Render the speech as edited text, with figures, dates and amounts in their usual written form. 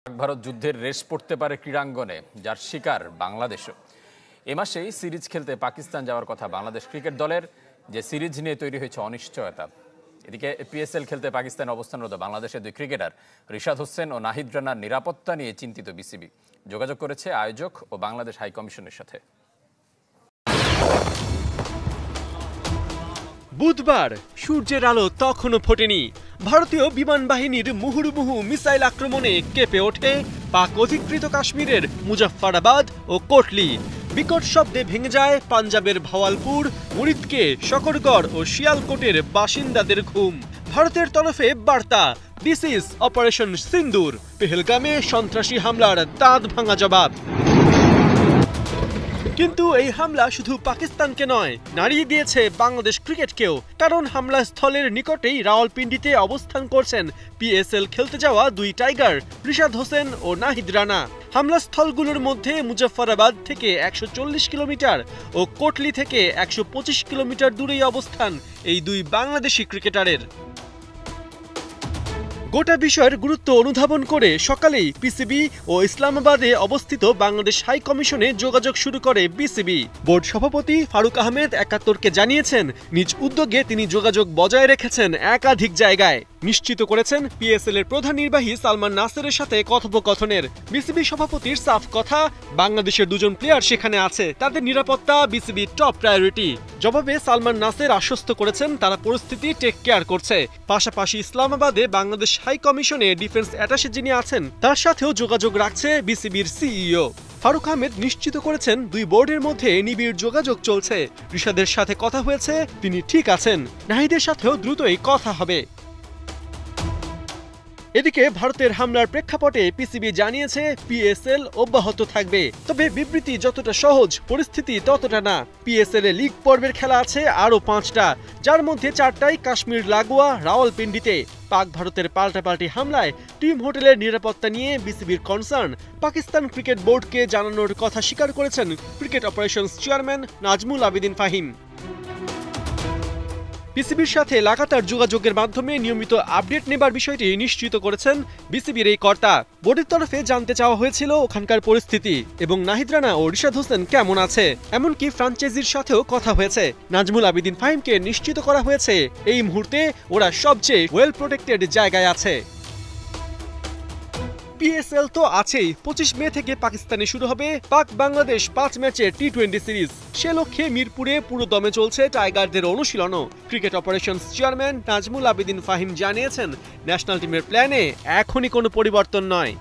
ভারত যুদ্ধের রেশ পড়তে পারে ক্রীড়াঙ্গনে, যার শিকার বাংলাদেশও। এ মাসেই সিরিজ খেলতে পাকিস্তান যাওয়ার কথা বাংলাদেশ ক্রিকেট দলের, যে সিরিজ নিয়ে তৈরি হয়েছে অনিশ্চয়তা। এদিকে পিএসএল খেলতে পাকিস্তানে অবস্থানরত বাংলাদেশের দুই ক্রিকেটার রিশাদ হোসেন ও নাহিদ রানার নিরাপত্তা নিয়ে চিন্তিত বিসিবি। যোগাযোগ করেছে আয়োজক ও বাংলাদেশ হাই কমিশনের সাথে। বুধবার সূর্যের আলো তখনও ফোটেনি, ভারতীয় বিমান বাহিনীর মুহুর্মুহু মিসাইল আক্রমণে কেঁপে ওঠে পাক অধিকৃত কাশ্মীরের মুজাফফরাবাদ ও কোটলি। বিকট শব্দে ভেঙে যায় পাঞ্জাবের ভাওয়ালপুর, মুরিদকে, शकरगढ़ ও শিয়ালকোটের বাসিন্দাদের ঘুম। ভারতের তরফে বার্তা, দিস ইজ অপারেশন সিন্দুর। পেহেলগামে সন্ত্রাসী হামলার দাঁত ভাঙা জবাব। কিন্তু এই হামলা শুধু পাকিস্তানকে নয়, নাড়িয়ে দিয়েছে বাংলাদেশ ক্রিকেটকেও। কারণ হামলা স্থলের নিকটেই রাওয়ালপিন্ডিতে অবস্থান করছেন পিএসএল খেলতে যাওয়া দুই টাইগার রিশাদ হোসেন ও নাহিদ রানা। হামলা স্থলগুলোর মধ্যে মুজাফফরাবাদ থেকে ১৪০ কিলোমিটার ও কোটলি থেকে ১২৫ কিলোমিটার দূরেই অবস্থান এই দুই বাংলাদেশি ক্রিকেটারের। গোটা বিষয়ের গুরুত্ব অনুধাবন করে সকালেই পিসিবি ও ইসলামাবাদে অবস্থিত বাংলাদেশ হাই কমিশনে যোগাযোগ শুরু করে বিসিবি। বোর্ড সভাপতি ফারুক আহমেদ ৭১কে জানিয়েছেন, নিজ উদ্যোগে তিনি যোগাযোগ বজায় রেখেছেন একাধিক জায়গায়। নিশ্চিত করেছেন পিএসএল এর প্রধান নির্বাহী সালমান নাসেরের সাথে কথোপকথনের। বিসিবি সভাপতির সাফ কথা, বাংলাদেশের দুজন প্লেয়ার সেখানে আছে, তাদের নিরাপত্তা বিসিবির টপ প্রায়োরিটি। জবাবে সালমান নাসের আশ্বস্ত করেছেন তারা পরিস্থিতি টেক কেয়ার করছে। পাশাপাশি ইসলামাবাদে বাংলাদেশ হাই কমিশনে ডিফেন্স অ্যাটাশে যিনি আছেন তার সাথেও যোগাযোগ রাখছে বিসিবির সিইও। ফারুক আহমেদ নিশ্চিত করেছেন দুই বোর্ডের মধ্যে নিবিড় যোগাযোগ চলছে। রিশাদের সাথে কথা হয়েছে, তিনি ঠিক আছেন। নাহিদের সাথেও দ্রুতই কথা হবে। এদিকে ভারতের হামলার প্রেক্ষাপটে পিসিবি জানিয়েছে পিএসএল অব্যাহত থাকবে, তবে বিবৃতি যতটা সহজ পরিস্থিতি ততটা না। পিএসএল এ লিগ পর্বের খেলা আছে আরও ৫টা, যার মধ্যে ৪টাই কাশ্মীর লাগোয়া রাওয়ালপিন্ডিতে। পাক ভারতের পাল্টাপাল্টি হামলায় টিম হোটেলের নিরাপত্তা নিয়ে বিসিবির কনসার্ন পাকিস্তান ক্রিকেট বোর্ডকে জানানোর কথা স্বীকার করেছেন cricket operations chairman Nazmul Abedin Fahim. পিসিবির সাথে লাগাতার যোগাযোগের মাধ্যমে নিয়মিত আপডেট নেবার বিষয়টি নিশ্চিত করেছেন বিসিবির এই কর্তা। বোর্ডের তরফে জানতে চাওয়া হয়েছিল ওখানকার পরিস্থিতি এবং নাহিদ রানা ও রিশাদ হোসেন কেমন আছে, এমনকি ফ্রাঞ্চাইজির সাথেও কথা হয়েছে। নাজমুল আবেদিন ফাহিমকে নিশ্চিত করা হয়েছে এই মুহূর্তে ওরা সবচেয়ে ওয়েল প্রোটেক্টেড জায়গায় আছে। পিএসএল তো আছেই, ২৫ মে থেকে পাকিস্তানে শুরু হবে পাক বাংলাদেশ ৫ ম্যাচের টি-20 সিরিজ। সে লক্ষ্যে মিরপুরে পুরো দমে চলছে টাইগারদের অনুশীলনও। Cricket operations chairman Nazmul Abedin Fahim জানিয়েছেন, ন্যাশনাল টিমের প্ল্যানে এখনই কোনো পরিবর্তন নয়।